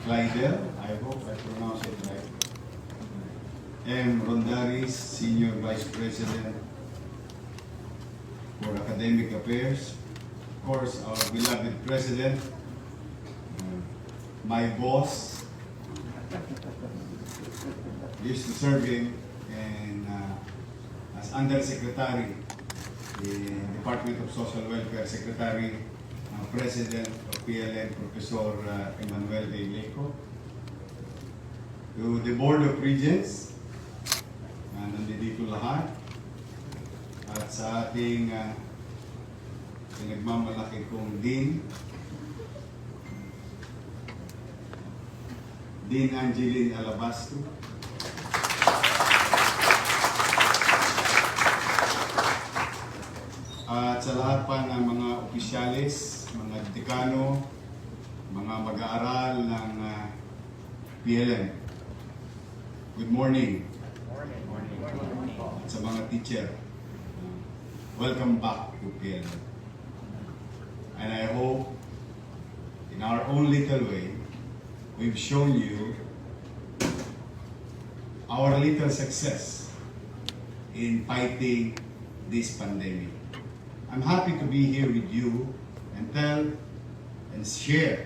Clydel, I hope I pronounce it right. M. Rondaris, Senior Vice President for Academic Affairs. Of course, our beloved President, my boss, used to serve him and as Undersecretary in Department of Social Welfare, Secretary, President of PLM, Professor Emmanuel A. Leco. To the Board of Regents, nandito lahat. At sa ating pinagmamalaki kong Dean Angeline Alabastro. At sa lahat pa ng mga opisyalis, mga dekano, mga mag-aaral ng PLM. Good morning. At sa mga teacher, welcome back to PLM. And I hope in our own little way, we've shown you our little success in fighting this pandemic. I'm happy to be here with you and tell and share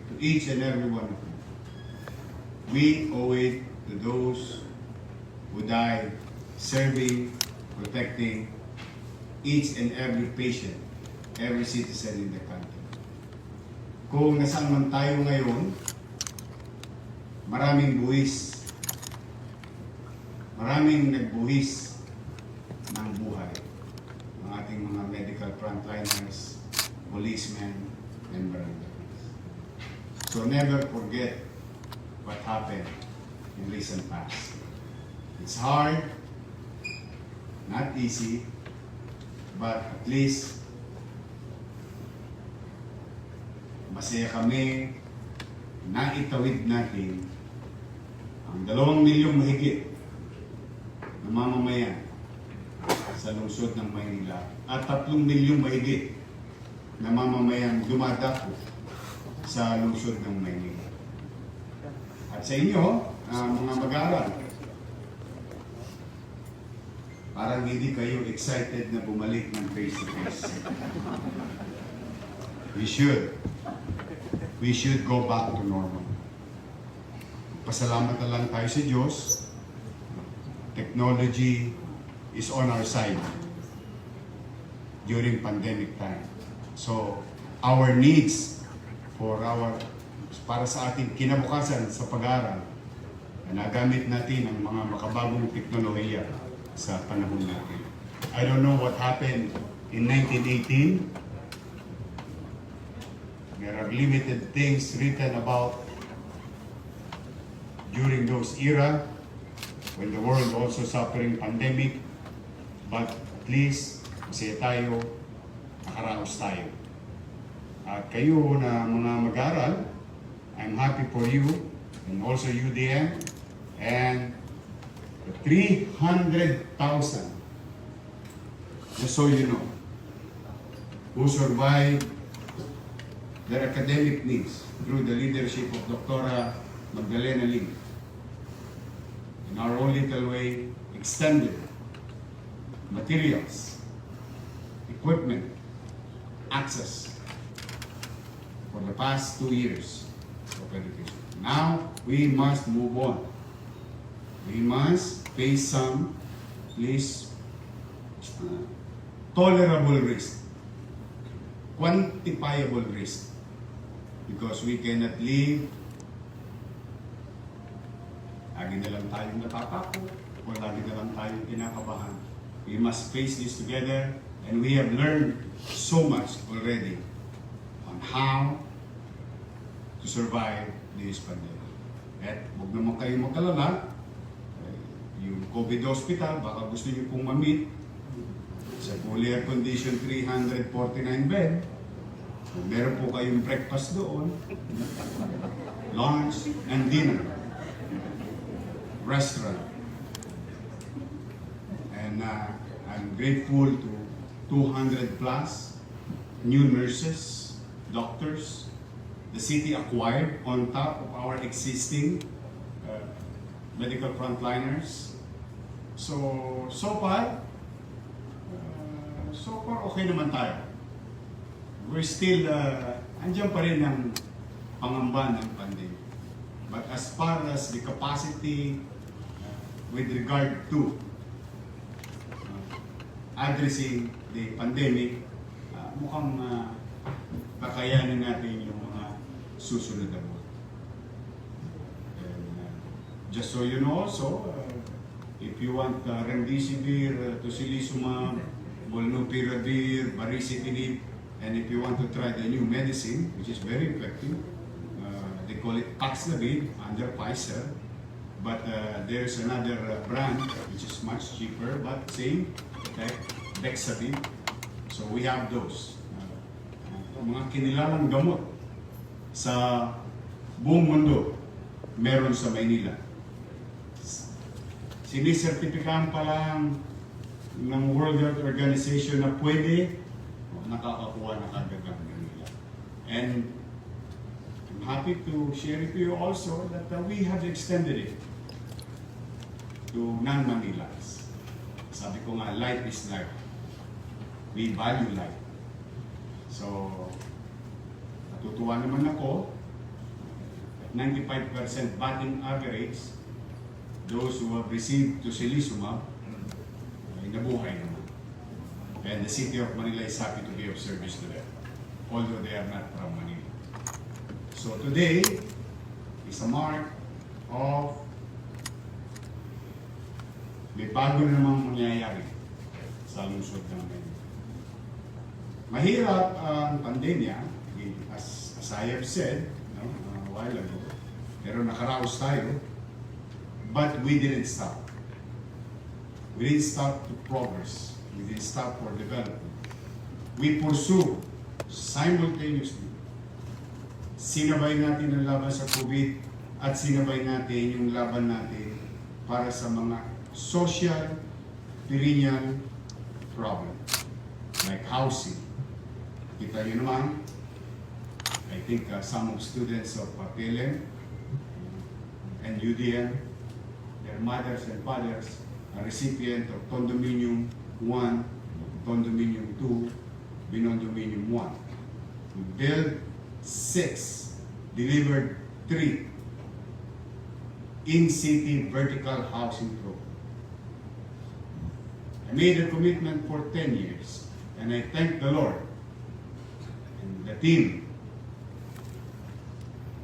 to each and every one of you. We owe it to those who died serving, protecting each and every patient, every citizen in the country. Kung nasaan man tayo ngayon, maraming nagbuhis ng buhay. Ang ating mga medical frontliners, policemen, and barangays. So never forget what happened in recent past. It's hard, not easy, but at least masaya kami na itawid natin ang 2 milyong mahigit na mamamayan sa lungsod ng Maynila at 3 milyong mahigit na mamamayan dumadako sa lungsod ng Maynila. At sa inyo, mga mag-aaral, parang hindi kayo excited na bumalik ng face-to-face. We should go back to normal. Pasalamat na lang tayo sa Diyos. Technology is on our side during pandemic time. So, our needs para sa ating kinabukasan sa pag-aaral, nagamit natin ang mga makabagong teknolohiya sa panahon natin. I don't know what happened in 1918. There are limited things written about during those era when the world also suffering pandemic, but at least masaya tayo, nakaraos tayo. At kayo na mga mag-aaral, I'm happy for you and also UDM and the 300,000, just so you know, who survived their academic needs through the leadership of Dr. Magdalena Ling. In our own little way, extended materials, equipment, access for the past 2 years of education. Now, we must move on. We must face some, please, tolerable risk, quantifiable risk, because we cannot live lagi na lang tayong natatakot o lagi na lang tayong kinakabahan. We must face this together, and we have learned so much already on how to survive this pandemic. At huwag naman kayong mag-alala, yung COVID hospital, baka gusto niyo pong ma-meet sa fully air condition 349 bed. Kung meron po kayong breakfast doon, lunch and dinner, restaurant. And I'm grateful to 200 plus new nurses, doctors, the city acquired on top of our existing medical frontliners. So far okay naman tayo. We're still, andyan pa rin ang pangamba ng pandemic. But as far as the capacity with regard to addressing the pandemic, mukhang kakayanin natin yung mga susunod na buwan. Just so you know also, if you want remdesivir, tocilizumab, molnupiravir, baricitinib, and if you want to try the new medicine, which is very effective, they call it Paxlovid under Pfizer, but there's another brand which is much cheaper but same effect, Dexavid. So we have those. Mga kinilalang gamot sa buong mundo meron sa Maynila. Sinisertipikahan pa lang ng World Health Organization na pwede, nakakakuha na kagad ang Manila. And I'm happy to share with you also that we have extended it to non-Manilas. Sabi ko nga, life is life. We value life. So, natutuwa naman ako, 95% batting average, those who have received tocilizumab, ay nabuhay naman. And the city of Manila is happy to be of service to them, although they are not from Manila. So today is a mark of may bago na namang mangyayari sa lungsod ng Manila. Mahirap ang pandemya, as I have said a while ago, pero nakaraos tayo, but we didn't stop. We didn't stop to progress. We didn't stop for development. We pursue simultaneously. Sinabay natin ang laban sa COVID at sinabay natin yung laban natin para sa mga social, perennial problem like housing. Kita nyo naman, I think some of students of PLM and UDM, their mothers and fathers are recipient of Condominium 1, Condominium 2, Binondominium 1. We built 6, delivered 3 in-city vertical housing program. I made a commitment for 10 years, and I thank the Lord and the team.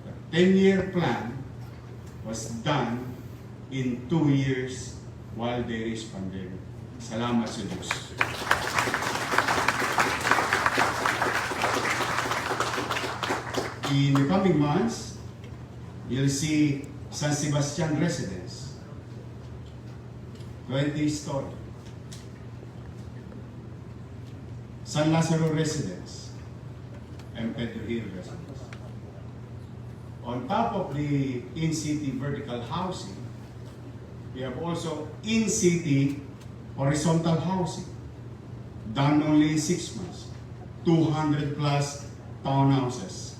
The 10-year plan was done in 2 years while there is pandemic. Salamat sa Diyos. In the coming months, you'll see San Sebastian residence, 20 story. San Lazaro residence, and Pedro Hill residence. On top of the in-city vertical housing, we have also in-city horizontal housing, done only in 6 months, 200 plus townhouses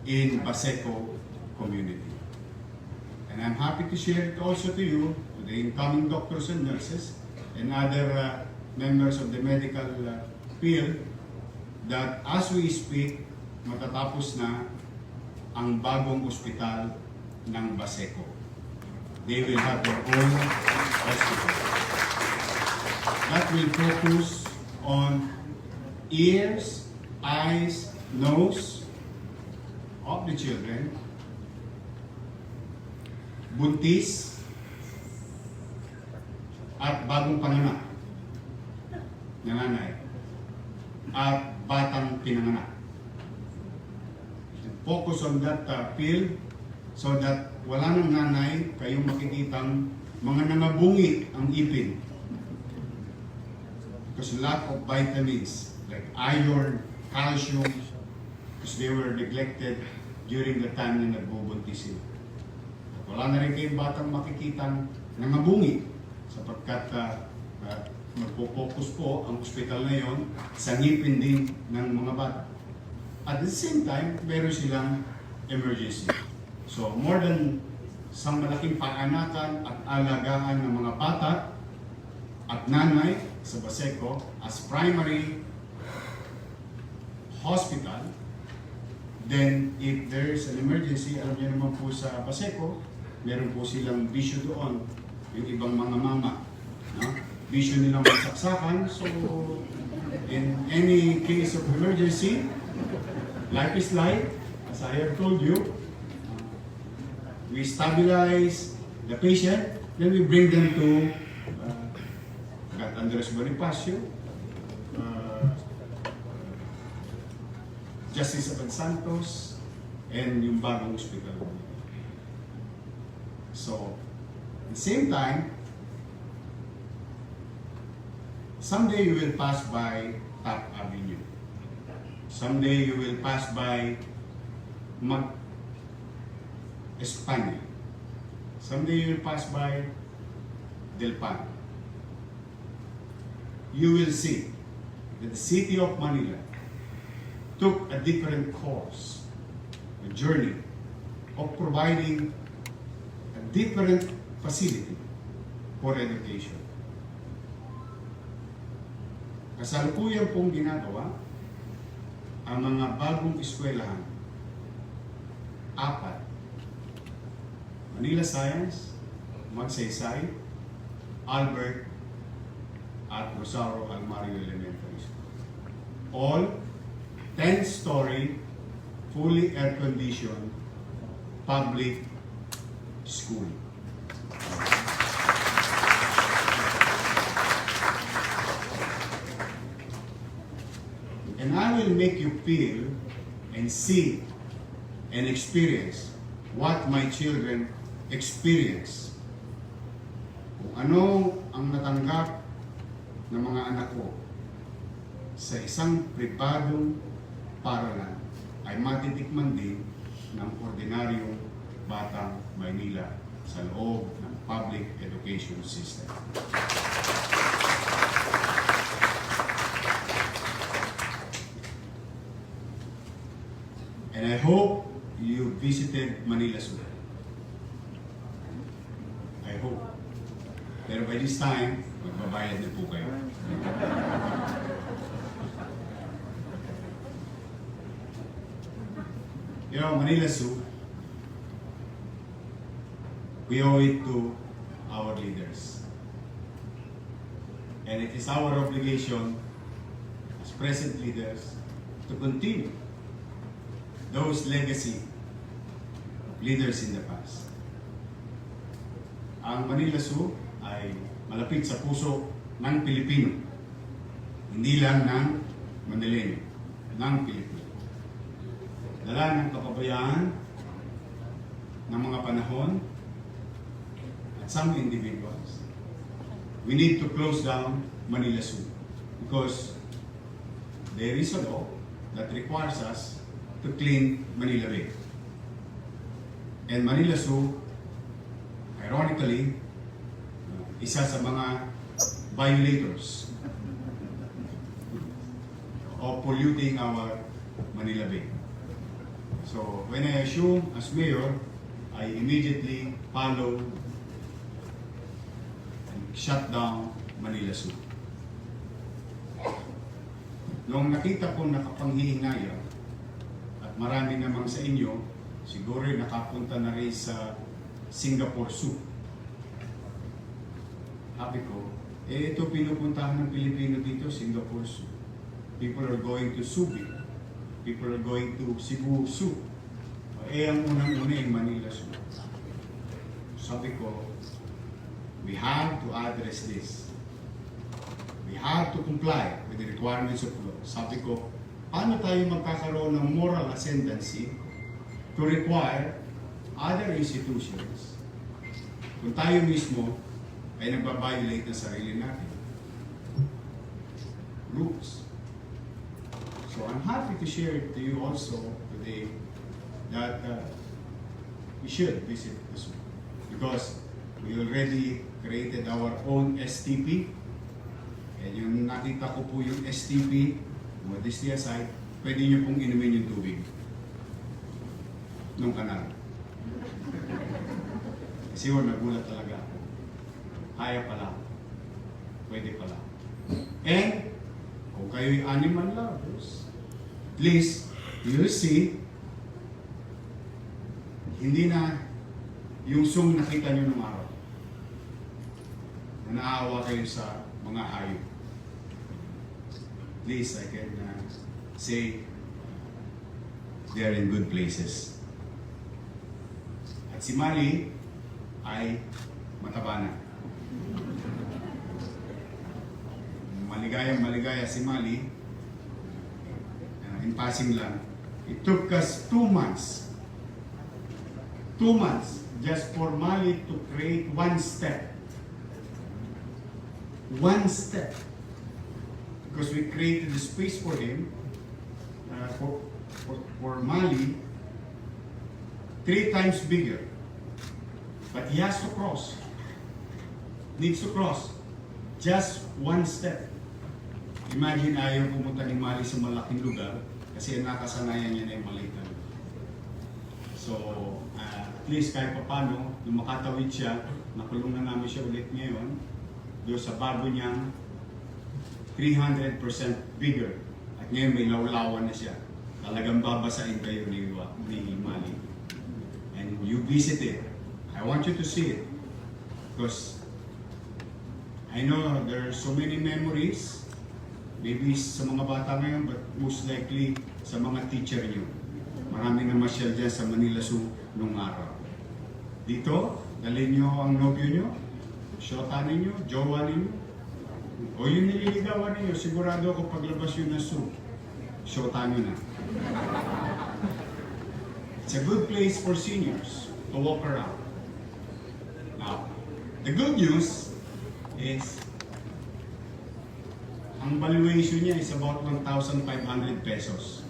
in Baseco community. And I'm happy to share it also to you, to the incoming doctors and nurses, and other members of the medical field, that as we speak, matatapos na ang bagong ospital ng Baseco. They will have their own hospital. That will focus on ears, eyes, nose of the children, buntis, at bagong panganak na nanay, at batang pinanganak. Focus on that field so that wala nang nanay kayong makikitang mga nangabungi ang ipin. Because lack of vitamins like iron, calcium, because they were neglected during the time na nagbubuntis sila. Wala na rin kayong batang makikitang nangabungi sapagkat magpo-focus po ang ospital na yon sa ngipin din ng mga bata. At the same time, meron silang emergency. So more than isang malaking paanakan at alagaan ng mga bata at nanay sa Baseco as primary hospital. Then, if there's an emergency, alam niyo naman po sa Baseco, meron po silang bisyo doon, yung ibang mga mama. No? Bisyo nilang magsaksakan. So, in any case of emergency, life is life, as I have told you. We stabilize the patient, then we bring them to Andres Bonifacio, Justice Abad Santos, and yung bagong hospital. So, at the same time, someday you will pass by Top Avenue. Someday you will pass by Espanya. Someday you will pass by Del Pan. You will see that the city of Manila took a different course, a journey of providing a different facility for education. Kasalukuyan pong ginagawa ang mga bagong eskwelahan, 4. Manila Science, Magsaysay, Albert, at Rosario Almario Elementary School. All 10-story, fully air-conditioned public school. And I will make you feel and see and experience what my children experience. Kung ano ang natanggap ng mga anak ko sa isang pribadong paralan ay matitikman din ng ordinaryong batang Maynila sa loob ng public education system. And I hope you visited Manila Zoo. I hope. Pero by this time, magbabayad na po kayo. You know, Manila Zoo, we owe it to our leaders. And it is our obligation as present leaders to continue those legacy leaders in the past. Ang Manila Zoo ay malapit sa puso ng Pilipino, hindi lang ng Manileño, ng Pilipino. Dala ng kapabayaan ng mga panahon at some individuals, we need to close down Manila Zoo because there is a law that requires us to clean Manila Bay. And Manila Zoo, ironically, isa sa mga violators of polluting our Manila Bay. So, when I assume as mayor, I immediately followed and shut down Manila Zoo. Nung nakita ko nakapanghihinayang at marami namang sa inyo, siguro nakapunta na rin sa Singapore Zoo. Sabi ko, ito pinupuntahan ng Pilipino dito, Singapore Zoo. People are going to Subi. People are going to Cebu Zoo. Ang unang-una yung Manila Zoo. Sabi ko, we have to address this. We have to comply with the requirements of law. Sabi ko, paano tayo magkakaroon ng moral ascendancy to require other institutions kung tayo mismo ay nagbabiolate ng sarili natin rules. So I'm happy to share to you also today that we should visit the zoo because we already created our own STP, and yung nakita ko po yung STP, modesty aside, pwede nyo pong inumin yung tubig nung kanal. Kasi nagulat talaga ako. Kaya pala. Pwede pala. And, kung kayo'y animal lovers, at least, you'll see, hindi na yung sum nakita nyo nung araw. Na naawa kayo sa mga hayop. At least, I can say, they're in good places. At si Mali ay mataba na. Maligaya si Mali. In passing lang, it took us 2 months. 2 months just for Mali to create one step. One step. Because we created the space for him, for Mali, 3 times bigger. But he has to cross. Needs to cross. Just one step. Imagine ayaw pumunta ni Mali sa malaking lugar kasi nakasanayan niya na yung maliit na lugar. So, at least kahit papano, nung makatawid siya, nakulong na namin siya ulit ngayon, doon sa bago niyang 300% bigger. At ngayon may lawlawan na siya. Talagang babasain kayo ni Mali. And you visit it. I want you to see it. Because I know there are so many memories. Maybe sa mga bata ngayon, but most likely sa mga teacher niyo. Maraming namasyal dyan sa Manila Zoo nung araw. Dito, dalhin niyo ang nobyo niyo, shota ninyo, jowa ninyo, o yung nililigawan ninyo, sigurado ako paglabas yun na zoo, shota niyo na. It's a good place for seniors to walk around. Now, the good news is ang valuation niya is about 1,500 pesos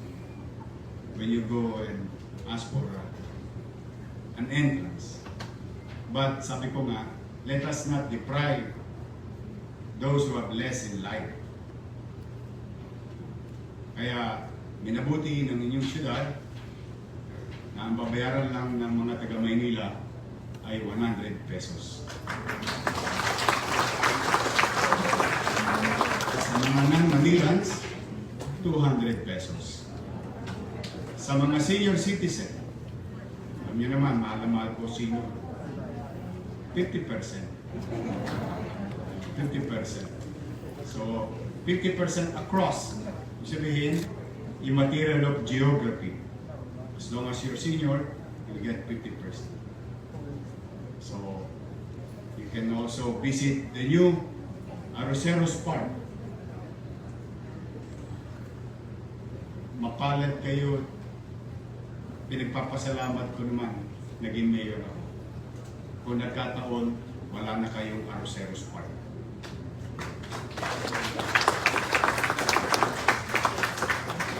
when you go and ask for an entrance. But sabi ko nga, let us not deprive those who have less in life. Kaya minabuti ng inyong syudad na ang babayaran lang ng mga taga Maynila ay 100 pesos. Sa mga non-Manilans, 200 pesos. Sa mga senior citizen, alam niyo naman, mahal po senior, 50%. 50%. So, 50% across. Ibig sabihin, yung material of geography. As long as you're senior, you'll get 50%. So, you can also visit the new Arroceros Park. Mapalad kayo, pinagpapasalamat ko naman, naging mayor ako. Kung nagkataon, wala na kayong Arroceros Park.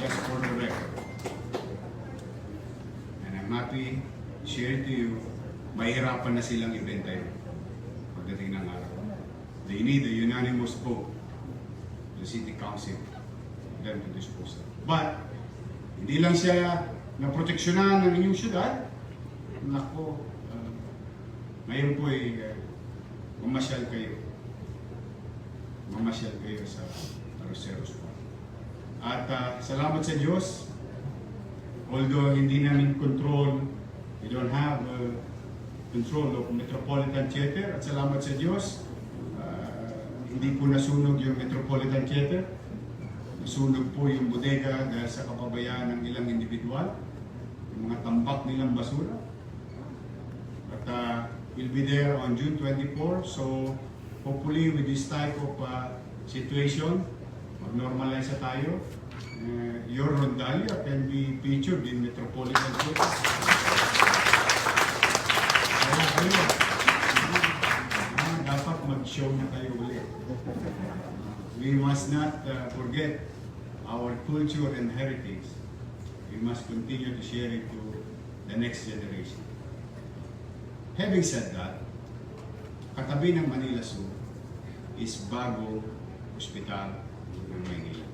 Just for the record. And I'm happy to share to you, mahirapan na silang ibenta yun pagdating ng araw. They need a unanimous vote of the City Council for them to dispose of. But, hindi lang siya naproteksyonan ng inyong syudad. Nako, ngayon po ay mamasyal kayo. Mamasyal kayo sa Arroceros Park. At salamat sa Diyos. Although hindi namin control, we don't have control of Metropolitan Theater. At salamat sa Diyos, hindi po nasunog yung Metropolitan Theater. Nasunog po yung bodega dahil sa kapabayaan ng ilang individual, yung mga tambak nilang basura. But we'll be there on June 24, so hopefully with this type of situation, mag-normalize na tayo. Your Rondalia can be featured in Metropolitan Theater. Kaya kayo, dapat mag-show na kayo ulit. We must not forget our culture and heritage. We must continue to share it to the next generation. Having said that, katabi ng Manila Zoo is bagong ospital ng Maynila.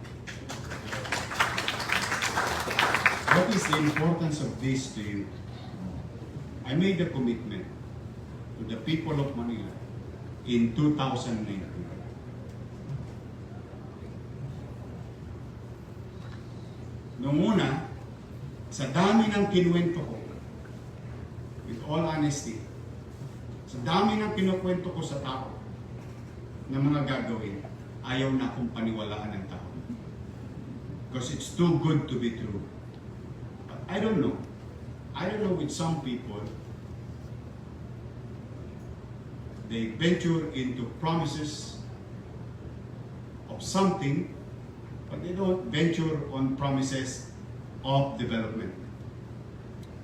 what is the importance of this to you? I made a commitment to the people of Manila in 2019. Noong una, sa dami ng kinuwento ko, with all honesty, sa dami ng kinukwento ko sa tao na mga gagawin, ayaw na akong paniwalaan ng tao. Because it's too good to be true. But I don't know. I don't know with some people, they venture into promises of something, but they don't venture on promises of development.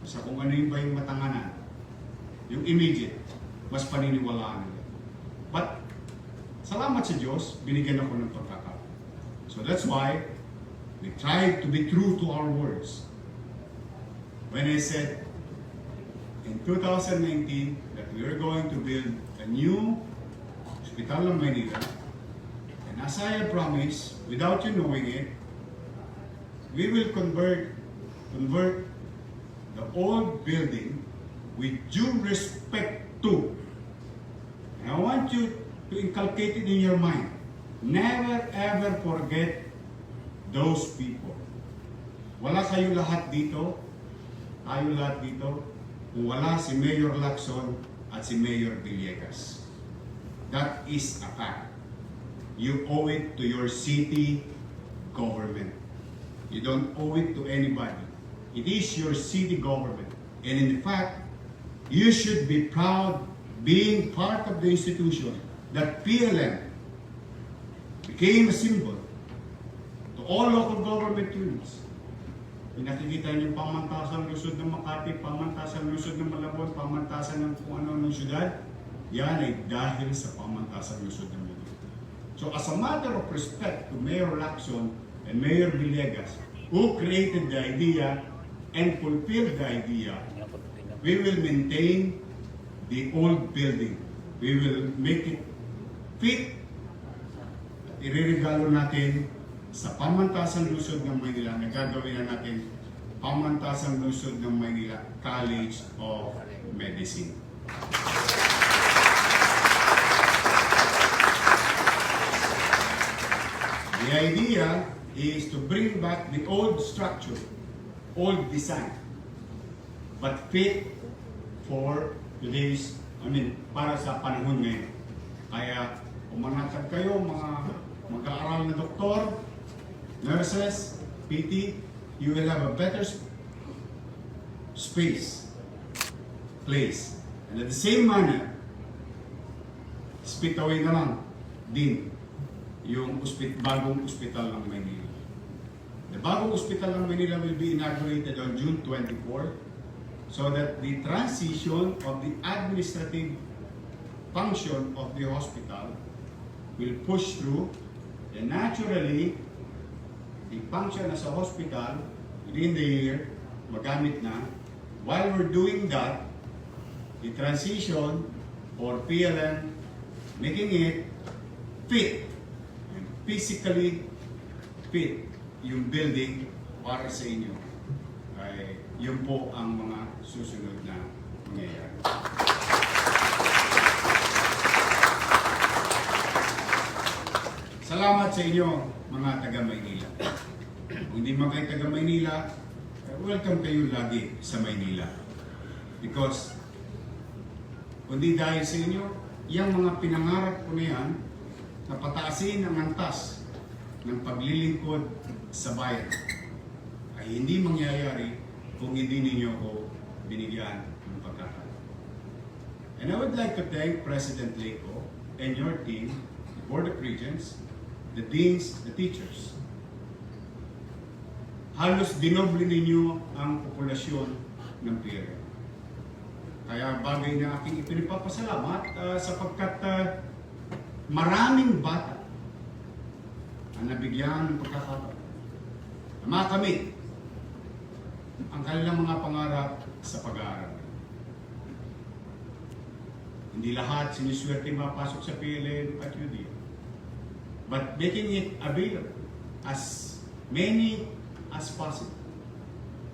Sa kung ano yung ba yung matanganan, yung immediate, mas paniniwalaan nila. But, salamat sa Diyos, binigyan ako ng pagkakataon. So that's why, we tried to be true to our words. When I said, in 2019, that we are going to build a new hospital ng Manila, and as I have promised, without you knowing it, we will convert the old building with due respect to. And I want you to inculcate it in your mind. Never ever forget those people. Wala kayo lahat dito, tayo lahat dito, kung wala si Mayor Lacson at si Mayor Villegas. That is a fact. You owe it to your city government. You don't owe it to anybody. It is your city government. And in fact, you should be proud being part of the institution that PLM became a symbol to all local government units. Pinakikita niyo pamantasan Luzon ng Makati, pamantasan Luzon ng Malabon, pamantasan ng kung ano ng syudad, yan ay dahil sa pamantasan Luzon ng Manila. So as a matter of respect to Mayor Lacson and Mayor Villegas, who created the idea and fulfilled the idea, we will maintain the old building. We will make it fit. Iririgalo natin sa pamantasan Luzon ng Manila na gagawin na natin pamantasan Luzon ng Manila College of Medicine. The idea is to bring back the old structure, old design, but fit for today's, para sa panahon ngayon. Kaya, umanatag kayo, mga mag-aaral na doktor, nurses, PT, you will have a better space, place. And at the same manner, spit away na lang din yung bagong ospital ng Manila. The bagong ospital ng Manila will be inaugurated on June 24 so that the transition of the administrative function of the hospital will push through, and naturally, the function as a hospital within the year, magamit na. While we're doing that, the transition for PLM, making it fit, and physically fit yung building para sa inyo, ay yun po ang mga susunod na mangyayari. Salamat sa inyo, mga taga-Maynila. Kung hindi man kayo taga-Maynila, welcome kayo lagi sa Maynila. Because, kundi dahil sa inyo, yung mga pinangarap ko na yan, na pataasin ang antas ng paglilingkod sa bayan, ay hindi mangyayari kung hindi ninyo ko binigyan ng pagkakataon. And I would like to thank President Leco and your team, the Board of Regents, the deans, the teachers. Halos dinoble ninyo ang populasyon ng PLM. Kaya bagay na aking ipinapasalamat sapagkat maraming bata ang nabigyan ng pagkakataon na makamit ang kanilang mga pangarap sa pag-aaral. Hindi lahat siniswerte mapasok sa PLM at UD. But making it available as many as possible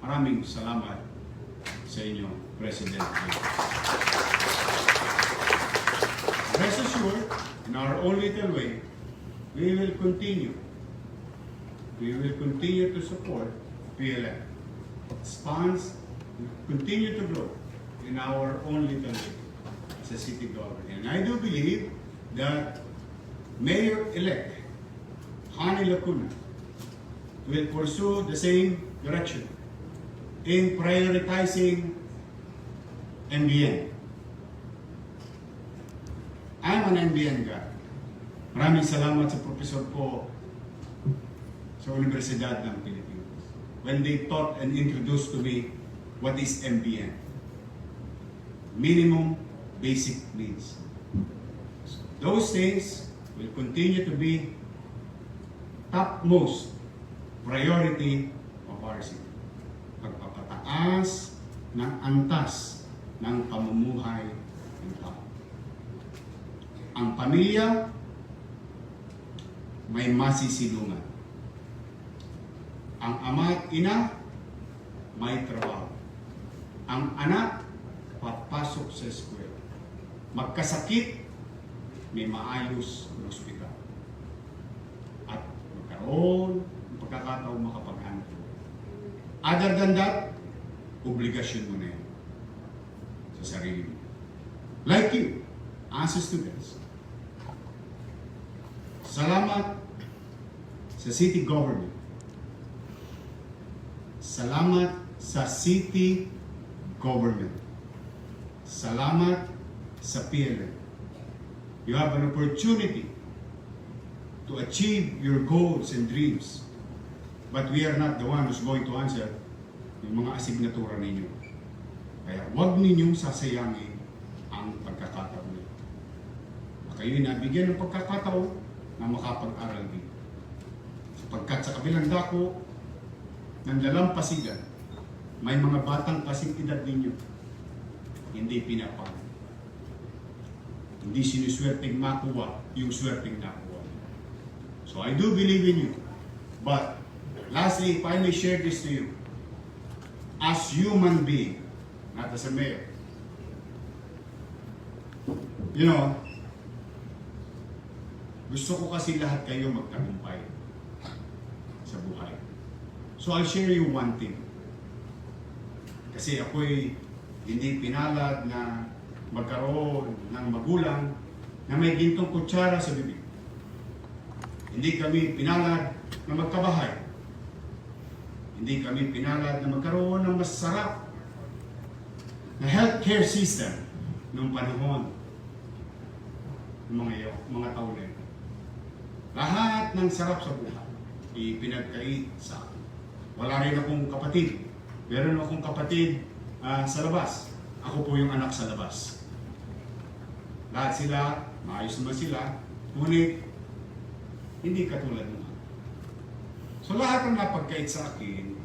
Maraming salamat sa inyo, President. Rest assured, in our own little way, we will continue. We will continue to support PLM. Its funds will continue to grow in our own little way as a city government. And I do believe that Mayor-elect Hani Lacuna will pursue the same direction in prioritizing MBN. I'm an MBN guy. Maraming salamat sa professor ko sa Universidad ng Pilipinas when they taught and introduced to me what is MBN. Minimum basic needs. Those things will continue to be topmost priority of our city. Pagpapataas ng antas ng pamumuhay ng tao. Ang pamilya may masisilungan. Ang ama at ina may trabaho. Ang anak papasok sa eskwela. Magkasakit, may maayos na ospital. At magkaroon ng pagkakataon makapag-anak. Other than that, obligasyon mo na yan sa sarili mo. Like you, as students, salamat sa city government. Salamat sa city government. Salamat sa PLM. You have an opportunity to achieve your goals and dreams. But we are not the one who's going to answer yung mga asignatura ninyo. Kaya huwag ninyong sasayangin ang pagkakataon nyo. Kayo'y nabigyan ng pagkakataon na makapag-aral dito. Sapagkat sa kabilang dako ng lalampasigan, may mga batang kasing edad ninyo hindi pinapag. Hindi sinuswerteng makuha yung swerteng nakuha. So I do believe in you. But lastly, if I may share this to you, as human being, not as a mayor, you know, gusto ko kasi lahat kayo magtagumpay sa buhay. So I'll share you one thing. Kasi ako'y hindi pinalad na magkaroon ng magulang na may gintong kutsara sa bibig. Hindi kami pinalad na magkabahay. Hindi kami pinalad na magkaroon ng masarap na healthcare system noong panahon ng mga taon na ito. Lahat ng sarap sa buhay ipinagkait sa akin. Wala rin akong kapatid. Meron akong kapatid sa labas. Ako po yung anak sa labas. Lahat sila, maayos naman sila, ngunit hindi katulad naman. So lahat ng napagkait sa akin,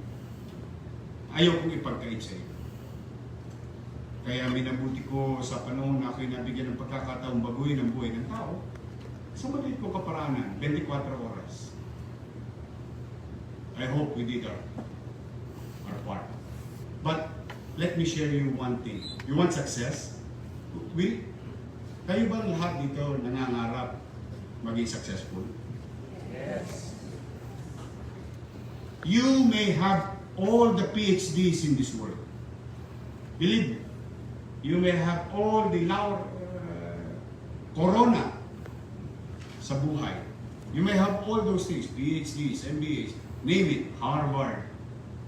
ayaw kong ipagkait sa iyo. Kaya minabuti ko sa panahon na ako'y nabigyan ng pagkakataong baguhin ang buhay ng tao, sa maliit ko kaparanan, 24 oras. I hope we did our part. But let me share you one thing. You want success? Kayo ba lahat dito nangangarap maging successful? Yes. You may have all the PhDs in this world. Believe me. You may have all the corona sa buhay. You may have all those things, PhDs, MBAs, name it, Harvard,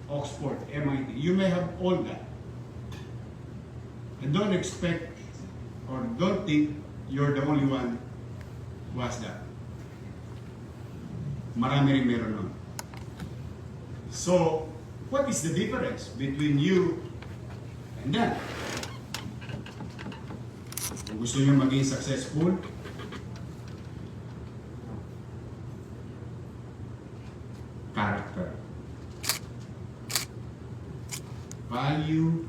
Oxford, MIT. You may have all that. And don't expect or don't think you're the only one who has that. Marami rin meron nun. So, what is the difference between you and them? Kung gusto nyo maging successful, character. Value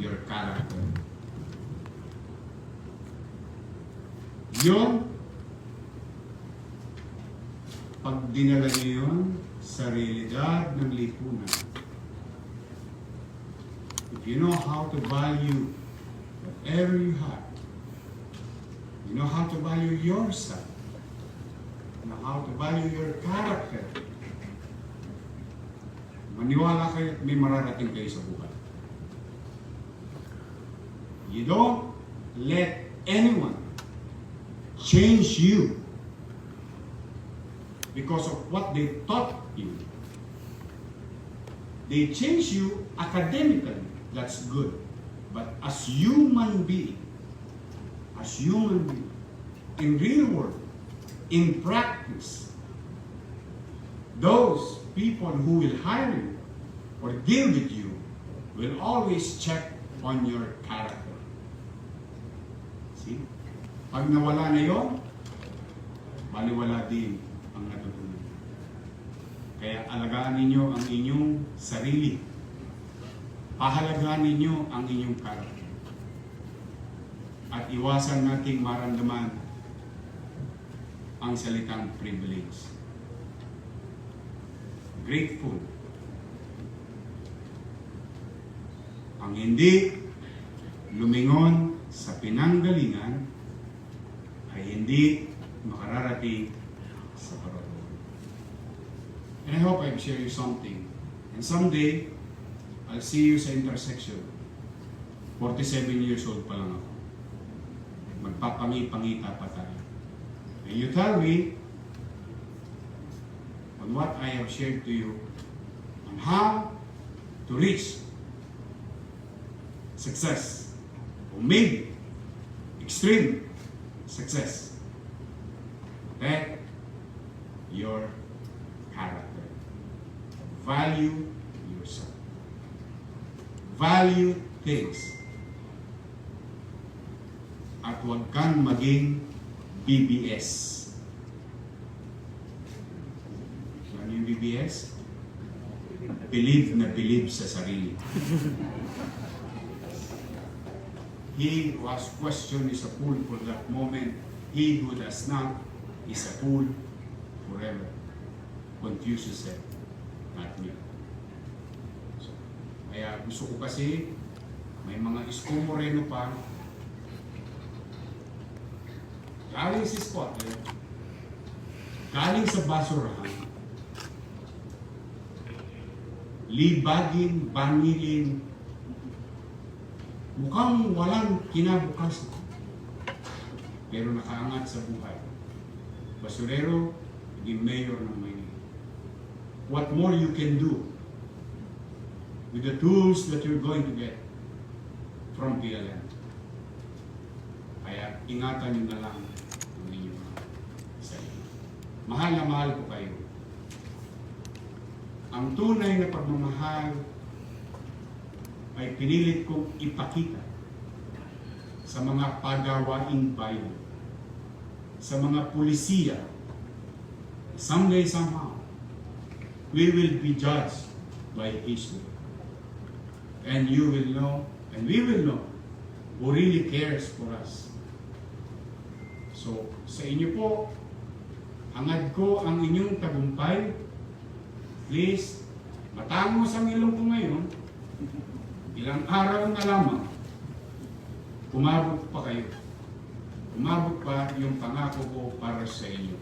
your character. Yung pag dinala niyo yun sa realidad ng lipunan, if you know how to value whatever you have, you know how to value yourself, you know how to value your character, maniwala kayo at may mararating kayo sa buhay. You don't let anyone change you because of what they taught you. They change you academically, that's good. But as human being, in real world, in practice, those people who will hire you or deal with you will always check on your character. See? Pag nawala na yon, baliwala din ang natutunan. Kaya alagaan ninyo ang inyong sarili. Pahalagaan ninyo ang inyong character. At iwasan nating maramdaman ang salitang privilege. Grateful. Ang hindi lumingon sa pinanggalingan ay hindi makararating sa paratoon. And I hope I've shared you something. And someday, I'll see you sa intersection. 47 years old pa lang ako. Magpapangi-pangita pa tayo. And you tell me on what I have shared to you on how to reach success, or maybe extreme success. Protect your character. Value yourself. Value things. At huwag kang maging BBS. Ano yung BBS? Believe na believe sa sarili. He who has questioned is a fool for that moment. He who does not is a fool forever. Confucius said, not me. So, kaya gusto ko kasi, may mga ISKO Moreno pa, galing sa Scotland, galing sa basurahan, libagin, bangilin, mukhang walang kinabukasan, pero nakaangat sa buhay. Basurero, naging mayor ng Maynila. What more you can do with the tools that you're going to get from PLM? Kaya ingatan nyo na lang ang inyong sarili. Mahal na mahal ko kayo. Ang tunay na pagmamahal ay pinilit kong ipakita sa mga pagawaing bayan, sa mga pulisiya. Someday, somehow, we will be judged by history. And you will know, and we will know, who really cares for us. So, sa inyo po, hangad ko ang inyong tagumpay. Please, matangos ang ilong ko ngayon. Ilang araw na lamang, umabot pa kayo. Umabot pa yung pangako ko para sa inyo.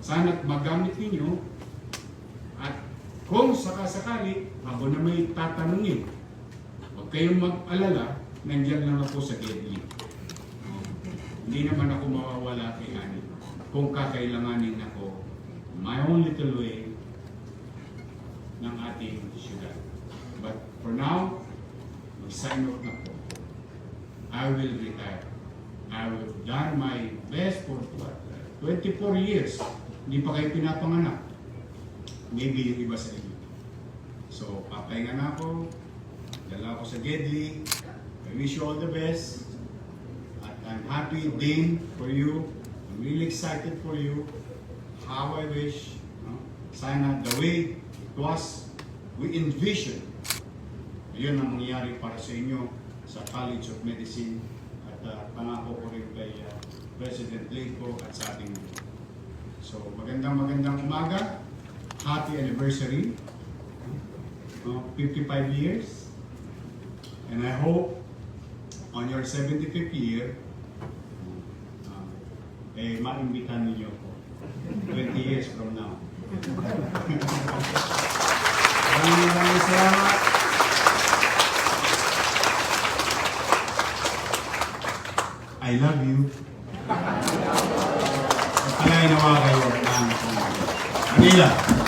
Sana't magamit ninyo at kung sakasakali, ako na may tatanungin. Huwag kayong mag-alala, nandiyan lang ako sa gate. Hindi naman ako mawawala kay Ani. Kung kakailanganin ako, my own little way ng ating syudad. But for now, mag-sign off na po. I will retire. I will done my best for 24 years. Hindi pa kayo pinapanganak. Maybe yung iba sa inyo. So, papahinga na ako. Dala ako sa Gedli. I wish you all the best. At I'm happy din for you. I'm really excited for you. How I wish. Sana the way it was, we envision. Yun ang mangyayari para sa inyo sa College of Medicine. At pangako ko rin kay President Leko at sa ating mga. So, magandang umaga. Happy anniversary. 55 years. And I hope on your 75th year, maimbitan ninyo ko 20 years from now. Maraming salamat. I love you. Alay naman kayo ng Manila.